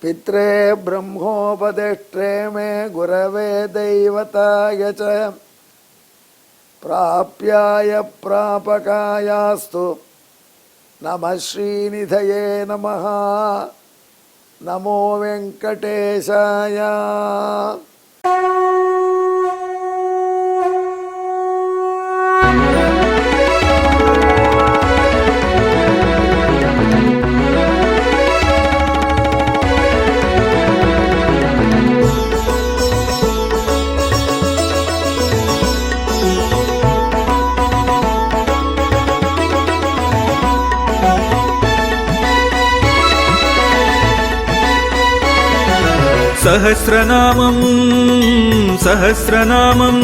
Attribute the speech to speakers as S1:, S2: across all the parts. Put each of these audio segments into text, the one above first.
S1: पित्रे ब्रह्मोपदेष्ट्रे मे गुरवे दैवताय च प्राप्याय प्रापकायास्तु नमः श्रीनिधये नमः। नमो वेंकटेशाय।
S2: सहस्रनामं सहस्रनामं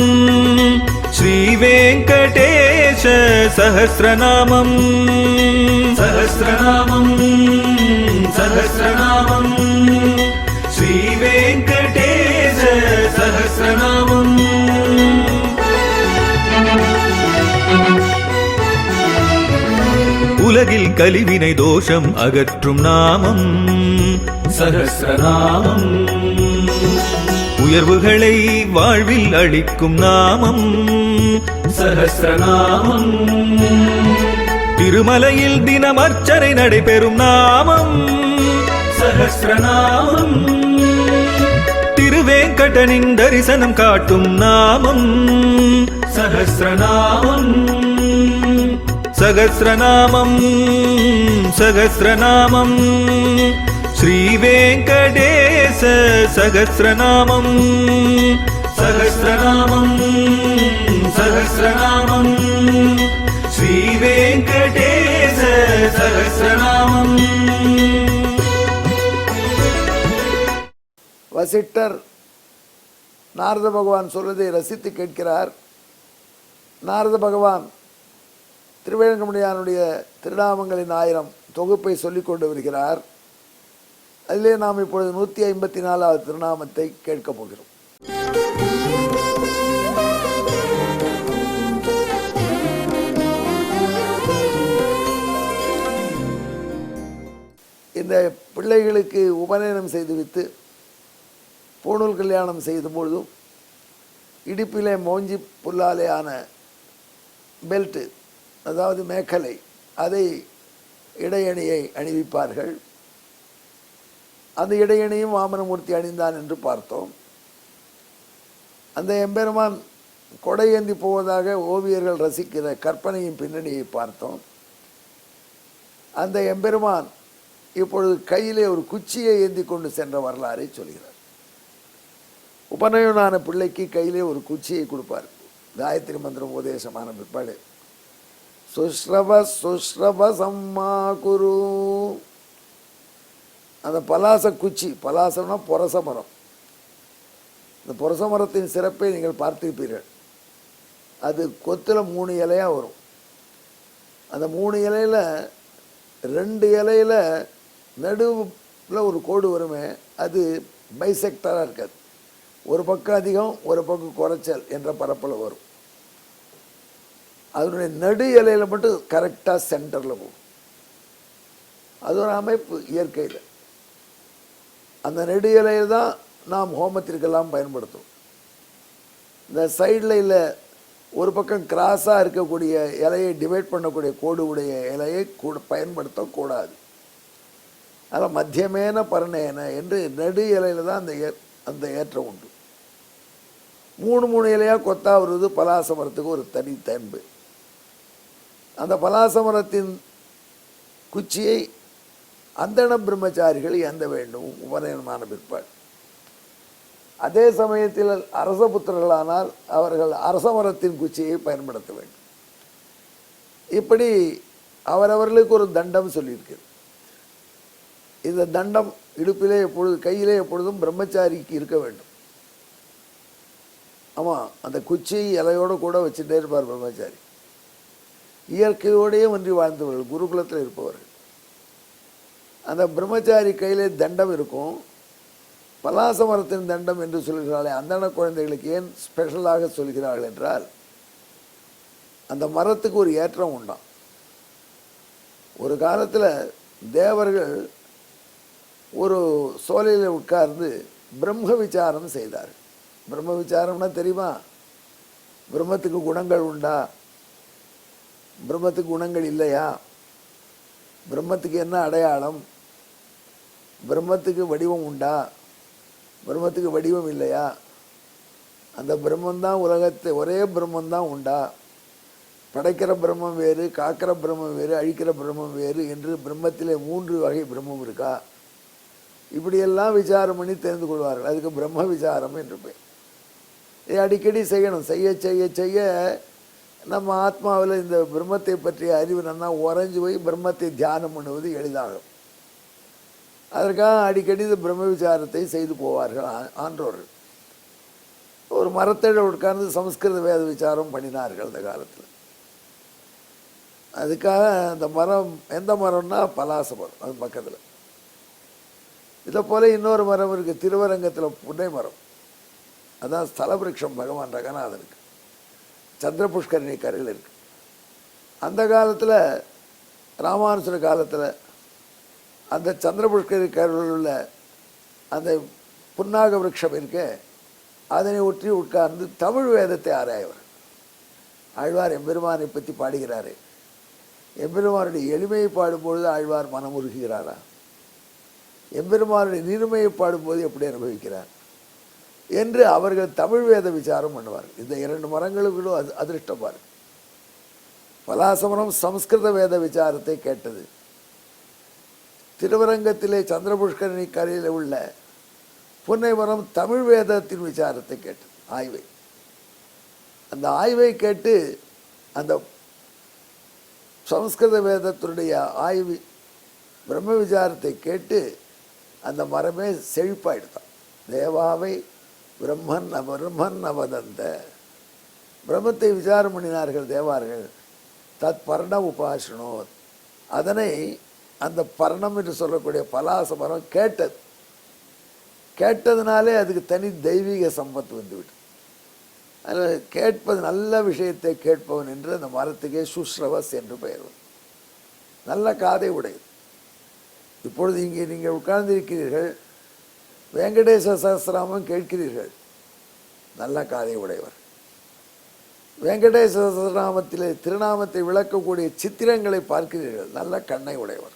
S2: श्रीवेंकटेश सहस्रनामं सहस्रनामं सहस्रनामं श्रीवेंकटेश सहस्रनामं। உலகில் கலிவினை தோஷம் அகற்றும் நாமம் சஹஸ்ரநாமம். உயர்வுகளை வாழ்வில் அளிக்கும் நாமம் சஹஸ்ரநாமம். திருமலையில் தினம் அர்ச்சனை நடைபெறும் நாமம் சஹஸ்ரநாமம். திருவேங்கடனின் தரிசனம் காட்டும் நாமம் சஹஸ்ரநாமம். सहस्रनामं सहस्रनामं श्रीवेंकटेश सहस्रनामं सहस्रनामं सहस्रनामं श्रीवेंकटेश सहस्रनामं।
S1: வசிட்டர் நாரத பகவான் சொல்வதை ரசித்து கேட்கிறார். நாரத பகவான் திருவேங்கடமுடியானுடைய திருநாமங்களின் 1000 தொகுப்பை சொல்லிக் கொண்டு வருகிறார். அதிலே நாம் இப்பொழுது 154வது திருநாமத்தை கேட்கப் போகிறோம். இந்த பிள்ளைகளுக்கு உபநயனம் செய்துவிட்டு பூணூல் கல்யாணம் செய்த பொழுதும் இடுப்பிலே மோஞ்சி புல்லாலே ஆன பெல்ட்டு, அதாவது மேக்கலை, அதை இடையணியை அணிவிப்பார்கள். அந்த இடையணியும் வாமனமூர்த்தி அணிந்தான் என்று பார்த்தோம். அந்த எம்பெருமான் கொடை ஏந்தி போவதாக ஓவியர்கள் ரசிக்கிற கற்பனையின் பின்னணியை பார்த்தோம். அந்த எம்பெருமான் இப்பொழுது கையிலே ஒரு குச்சியை ஏந்தி கொண்டு சென்ற வரலாறை சொல்கிறார். உபநயனான பிள்ளைக்கு கையிலே ஒரு குச்சியை கொடுப்பார். காயத்ரி மந்திரம் உபதேசமான பிற்பாடு சுஸ்ரவ சுஸ்ரவ சம்மா குரு. அந்த பலாச குச்சி, பலாசம்னா பொரச மரம். இந்த பொரச மரத்தின் சிறப்பை நீங்கள் பார்த்திருப்பீர்கள். அது கொத்தில் 3 இலையாக வரும். அந்த 3 இலையில் 2 இலையில் நடுவில் ஒரு கோடு வருமே, அது பைசெக்டராக இருக்காது. ஒரு பக்கம் அதிகம், ஒரு பக்கம் குறைச்சல் என்ற பரப்பில் வரும். அதனுடைய நடு இலையில் மட்டும் கரெக்டாக சென்டரில் போகும். அது ஒரு அமைப்பு இயற்கையில். அந்த நெடு இலையில் தான் நாம் ஹோமத்திற்கெல்லாம் பயன்படுத்தும். இந்த சைடில் இல்லை, ஒரு பக்கம் கிராஸாக இருக்கக்கூடிய இலையை டிவைட் பண்ணக்கூடிய கோடு உடைய இலையை கூட பயன்படுத்தக்கூடாது. அதனால் மத்தியமேன பரணேன என்று நெடு இலையில் தான் அந்த ஏற்றம் உண்டு. 3 இலையாக கொத்தா வருவது பலாச மரத்துக்கு ஒரு தனி தன்பு. அந்த பலாச மரத்தின் குச்சியை அந்தண பிரம்மச்சாரிகள் ஏந்த வேண்டும் உபநயனமான பிற்பாடு. அதே சமயத்தில் அரசபுத்திரர்களானால் அவர்கள் அரச மரத்தின் குச்சியை பயன்படுத்த வேண்டும். இப்படி அவரவர்களுக்கு ஒரு தண்டம் சொல்லியிருக்கு. இந்த தண்டம் இடுப்பிலே எப்பொழுது, கையிலே எப்பொழுதும் பிரம்மச்சாரிக்கு இருக்க வேண்டும். ஆமாம், அந்த குச்சி இலையோடு கூட வச்சுட்டே இருப்பார் பிரம்மச்சாரி. இயற்கையோடையே ஒன்றி வாழ்ந்தவர்கள், குருகுலத்தில் இருப்பவர்கள். அந்த பிரம்மச்சாரி கையிலே தண்டம் இருக்கும். பலாச மரத்தின் தண்டம் என்று சொல்கிறார்களே, அந்தன குழந்தைகளுக்கு ஏன் ஸ்பெஷலாக சொல்கிறார்கள் என்றால், அந்த மரத்துக்கு ஒரு ஏற்றம் உண்டாம். ஒரு காலத்தில் தேவர்கள் ஒரு சோலையில் உட்கார்ந்து பிரம்ம விசாரம் செய்தார். பிரம்ம விசாரம்னா தெரியுமா? பிரம்மத்துக்கு குணங்கள் உண்டா, பிரம்மத்துக்கு குணங்கள் இல்லையா, பிரம்மத்துக்கு என்ன அடையாளம், பிரம்மத்துக்கு வடிவம் உண்டா, பிரம்மத்துக்கு வடிவம் இல்லையா, அந்த பிரம்மந்தான் உலகத்தை ஒரே பிரம்மந்தான் உண்டா, படைக்கிற பிரம்மம் வேறு, காக்கிற பிரம்மம் வேறு, அழிக்கிற பிரம்மம் வேறு என்று பிரம்மத்திலே 3 வகை பிரம்மம் இருக்கா, இப்படியெல்லாம் விசாரம் பண்ணி தெரிந்து கொள்வார்கள். அதுக்கு பிரம்ம விசாரம் என்று பெயர். இதை அடிக்கடி செய்யணும். செய்ய செய்ய செய்ய நம்ம ஆத்மாவில் இந்த பிரம்மத்தை பற்றிய அறிவு நல்லா உறைஞ்சு போய் பிரம்மத்தை தியானம் பண்ணுவது எளிதாகும். அதற்காக அடிக்கடி இந்த பிரம்ம விசாரத்தை செய்து போவார்கள் ஆன்றோர்கள். ஒரு மரத்தடியில் உட்கார்ந்து சமஸ்கிருத வேத விசாரம் பண்ணினார்கள் அந்த காலத்தில். அதுக்காக அந்த மரம் எந்த மரம்னா பலாச மரம், அது பக்கத்தில். இதை போல் இன்னொரு மரம் இருக்குது திருவரங்கத்தில், புன்னை மரம். அதான் ஸ்தலவிருட்சம் பகவான் ரங்கநாதனுக்கு, சந்திர புஷ்கரணி கரையில் இருக்கு. அந்த காலத்தில் ராமானுஜர் காலத்தில் அந்த சந்திர புஷ்கரணி கரையில் உள்ள அந்த புன்னாக விருட்சம் இருக்க, அதனை ஒற்றி உட்கார்ந்து தமிழ் வேதத்தை ஆராயவர். ஆழ்வார் எம்பெருமானை பற்றி பாடுகிறாரே, எம்பெருமானுடைய எளிமையை பாடும்பொழுது ஆழ்வார் மனமுருகிறாரா, எம்பெருமானுடைய நீர்மையை பாடும்போது எப்படி அனுபவிக்கிறார் என்று அவர்கள் தமிழ் வேத விசாரம் பண்ணுவார்கள். இந்த 2 மரங்களுக்குள்ளும் அதிருஷ்டம் பாரு. பலாசமரம் சம்ஸ்கிருத வேத விசாரத்தை கேட்டது. திருவரங்கத்திலே சந்திரபுஷ்கரணி கரையில் உள்ள புன்னை மரம் தமிழ் வேதத்தின் விசாரத்தை கேட்டது, ஆய்வை. அந்த ஆய்வை கேட்டு அந்த சம்ஸ்கிருத வேதத்தினுடைய ஆய்வு பிரம்ம விசாரத்தை கேட்டு அந்த மரமே செழிப்பாயிடுதான். தேவாவை பிரம்மன் அவதந்த, பிரம்மத்தை விசாரம் பண்ணினார்கள் தேவார்கள். தத் பர்ண உபாசனோ, அதனை அந்த பர்ணம் என்று சொல்லக்கூடிய பலாச மரம் கேட்டது. கேட்டதுனாலே அதுக்கு தனி தெய்வீக சம்பத்து வந்துவிட்டு, அதில் கேட்பது நல்ல விஷயத்தை கேட்பவன் என்று அந்த மரத்துக்கே சுஸ்ரவஸ் என்று பெயர். நல்ல காதை உடையது. இப்பொழுது இங்கே நீங்கள் உட்கார்ந்திருக்கிறீர்கள், வெங்கடேச சஹஸ்ரநாமம் கேட்கிறீர்கள், நல்ல காதை உடையவர். வெங்கடேச சஹஸ்ரநாமத்திலே திருநாமத்தை விளக்கக்கூடிய சித்திரங்களை பார்க்கிறீர்கள், நல்ல கண்ணை உடையவர்.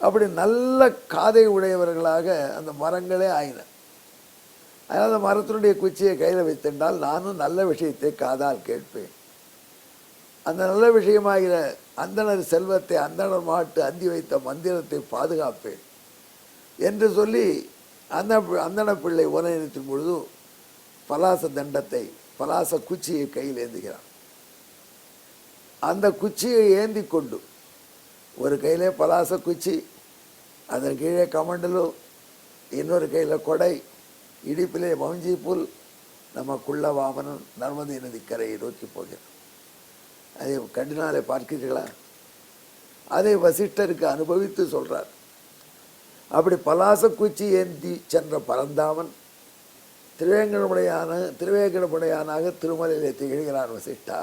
S1: அப்படி நல்ல காதை உடையவர்களாக அந்த மரங்களே ஆயின. அதனால் அந்த மரத்தினுடைய குச்சியை கையில் வைத்திருந்தால் நானும் நல்ல விஷயத்தை காதால் கேட்பேன், அந்த நல்ல விஷயமாகிற அந்தணர் செல்வத்தை அந்தணர் மாட்டு அந்தி வைத்த மந்திரத்தை பாதுகாப்பேன் என்று சொல்லி அந்தண பிள்ளை உரையினத்தின் பொழுது பலாச தண்டத்தை, பலாச குச்சியை கையில் ஏந்துகிறான். அந்த குச்சியை ஏந்தி கொண்டு ஒரு கையிலே பலாச குச்சி, அதன் கீழே கமண்டலு, இன்னொரு கையில் கொடை, இடிப்பிலே மௌஞ்சி புல், நம்ம குள்ள வாமனன் நர்மதை நதிக்கரையை நோக்கி போகிறான். அதை கண்டினாலே பார்க்கிறீர்களா? அதை வசிஷ்டருக்கு அனுபவித்து சொல்றார். அப்படி பலாச குச்சி ஏந்தி சென்ற பரந்தாமன் திருவேங்கடமுடையானாக திருமலையிலே திகழ்கிறான் வசிஷ்டா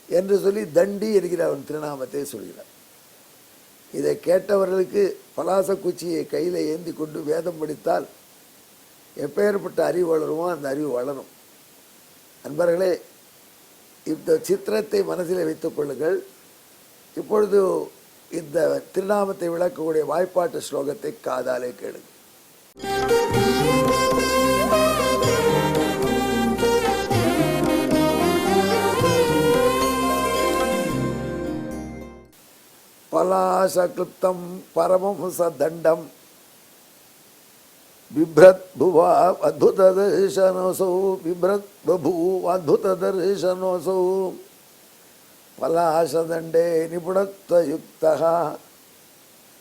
S1: என்று சொல்லி தண்டி என்கிற அவன் திருநாமத்தை சொல்கிறார். இதை கேட்டவர்களுக்கு பலாச குச்சியை கையில் ஏந்தி கொண்டு வேதம் படித்தால் எப்பேற்பட்ட அறிவு வளருமோ அந்த அறிவு வளரும். நண்பர்களே, இந்த சித்திரத்தை மனசில் வைத்துக் கொள்ளுங்கள். இப்பொழுது இந்த திருநாமத்தை விளக்கக்கூடிய வாய்ப்பாட்டு ஸ்லோகத்தை காதாலே கேளுங்கள். பலாசக்லுப்தம் பரமஹம்ச தண்டம் बिभ्रत भुवा अद्भुत दर्शनोसौ, बिभ्रत बभू अद्भुत दर्शनोसौ, पलाशदंडे निपुणत्वयुक्तः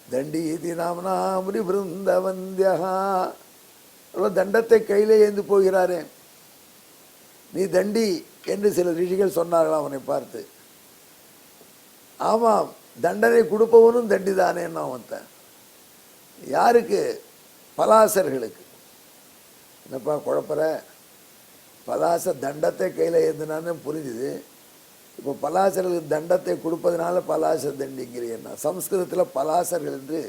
S1: தண்டீதி நாம்னா முனிபிருந்தவந்தியா. தண்டத்தை கையிலே ஏந்து போகிறாரே, நீ தண்டி என்று சில ரிஷிகள் சொன்னார்களாம் அவனை பார்த்து. ஆமாம், தண்டனை கொடுப்பவனும் தண்டி தானேன்னு அவன். யாருக்கு? பலாசர்களுக்கு. என்னப்பா குழப்பற? பலாச தண்டத்தை கையில் ஏந்தினான்னு புரிஞ்சுது. இப்போ பலாசர்களுக்கு தண்டத்தை கொடுப்பதனால பலாச தண்டிங்கிறீன்னா, சம்ஸ்கிருதத்தில் பலாசர்கள் என்று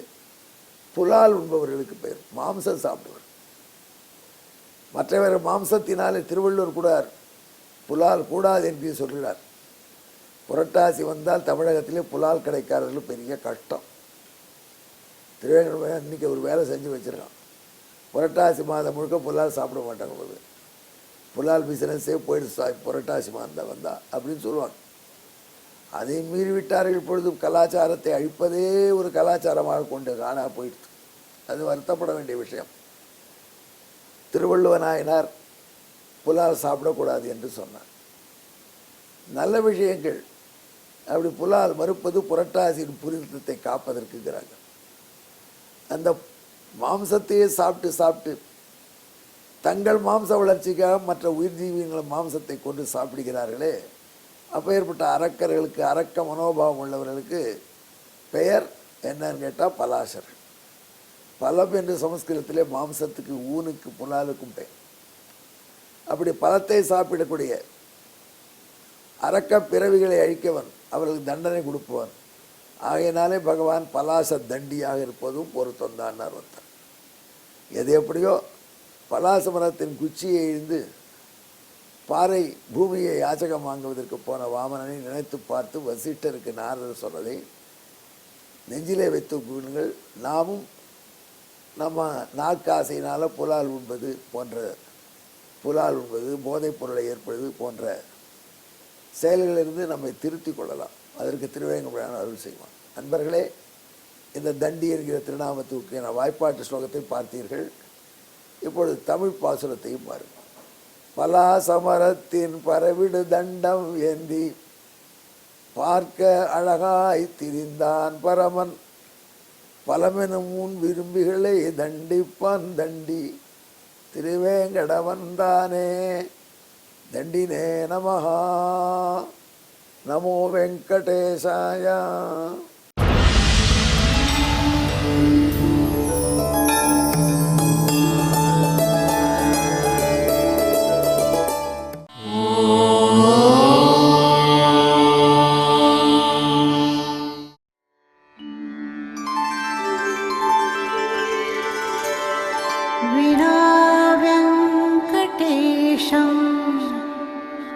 S1: புலால் உண்பவர்களுக்கு பெயர், மாம்சம் சாப்பிடுவர். மற்றவர் மாம்சத்தினாலே திருவள்ளுவர் கூட புலால் கூடாது என்று சொல்கிறார். புரட்டாசி வந்தால் தமிழகத்திலே புலால் கிடைக்காதவர்கள் பெரிய கஷ்டம். திருவேங்கடம் இன்னைக்கு ஒரு வேலை செஞ்சு வச்சிருக்கான். புரட்டாசி மாதம் முழுக்க புலால் சாப்பிட மாட்டாங்க போது, புலால் பிசினஸே போயிடுச்சு புரட்டாசி மாதம் வந்தா அப்படின்னு சொல்லுவாங்க. அதை மீறிவிட்டார்கள். இப்பொழுது கலாச்சாரத்தை அழிப்பதே ஒரு கலாச்சாரமாக கொண்டு காணா போயிடுது. அது வருத்தப்பட வேண்டிய விஷயம். திருவள்ளுவர் நாயனார் புலால் சாப்பிடக்கூடாது என்று சொன்னார். நல்ல விஷயங்கள். அப்படி புலால் மறுப்பது புரட்டாசியின் புரிதத்தை காப்பதற்குங்கிறாங்க. அந்த மாம்சத்தையே சாப்பிட்டு சாப்பிட்டு தங்கள் மாம்ச வளர்ச்சிக்காக மற்ற உயிர் ஜீவியங்கள் மாம்சத்தை கொண்டு சாப்பிடுகிறார்களே, அப்போ ஏற்பட்ட அரக்கர்களுக்கு, அரக்க மனோபாவம் உள்ளவர்களுக்கு பெயர் என்னன்னு கேட்டால் பலாசர்கள். பலம் என்று சமஸ்கிருதத்திலே மாம்சத்துக்கு, ஊனுக்கு, புலாலுக்கும் பெயர். அப்படி பழத்தை சாப்பிடக்கூடிய அரக்க பிறவிகளை அழிக்கவன், அவர்களுக்கு தண்டனை கொடுப்பவன். ஆகையினாலே பகவான் பலாச தண்டியாக இருப்பதும் பொருத்தம்தான் அர்த்தம். எது எப்படியோ பலாச மரத்தின் குச்சியை இழுந்து பாறை பூமியை யாச்சகம் வாங்குவதற்கு போன வாமனனை நினைத்து பார்த்து வசிஷ்டருக்கு நாரதர் சொன்னதை நெஞ்சிலே வைத்து கொள்ளுங்கள். நாமும் நம்ம நாக்காசையினால் புலால் உண்பது போதைப் பொருளை ஏற்படுவது போன்ற செயல்களிலிருந்து நம்மை திருத்தி கொள்ளலாம். அதற்கு திருவேங்கடம் அருள் செய்வான். நண்பர்களே, இந்த தண்டி என்கிற திருநாமத்துக்கு நான் வாய்ப்பாட்டு ஸ்லோகத்தை பார்த்தீர்கள். இப்பொழுது தமிழ் பாசுரத்தையும் பாருங்கள். பலாசமரத்தின் பரவிடு தண்டம் ஏந்தி பார்க்க அழகாய் திரிந்தான் பரமன், பலமெனும் முன் விரும்பிகளை தண்டிப்பான் தண்டி திருவேங்கடவன் தானே. தண்டினே நமஹா. நமோ வெங்கடேசாய.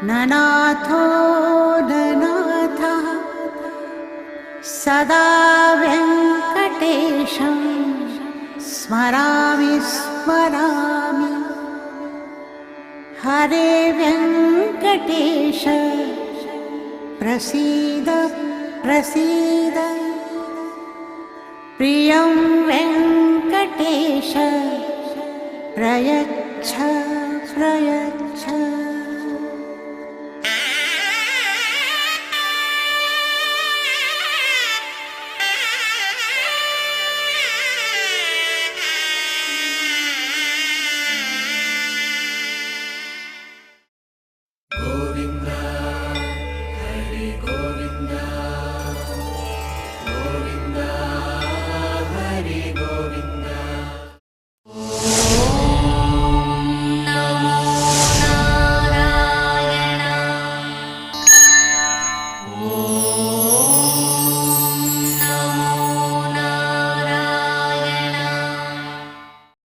S3: ननाथो ननाथः सदा वेङ्कटेशं स्मरामि स्मरामि. हरे वेङ्कटेश प्रसीद प्रसीद. प्रियं वेङ्कटेश प्रयच्छ प्रयच्छ.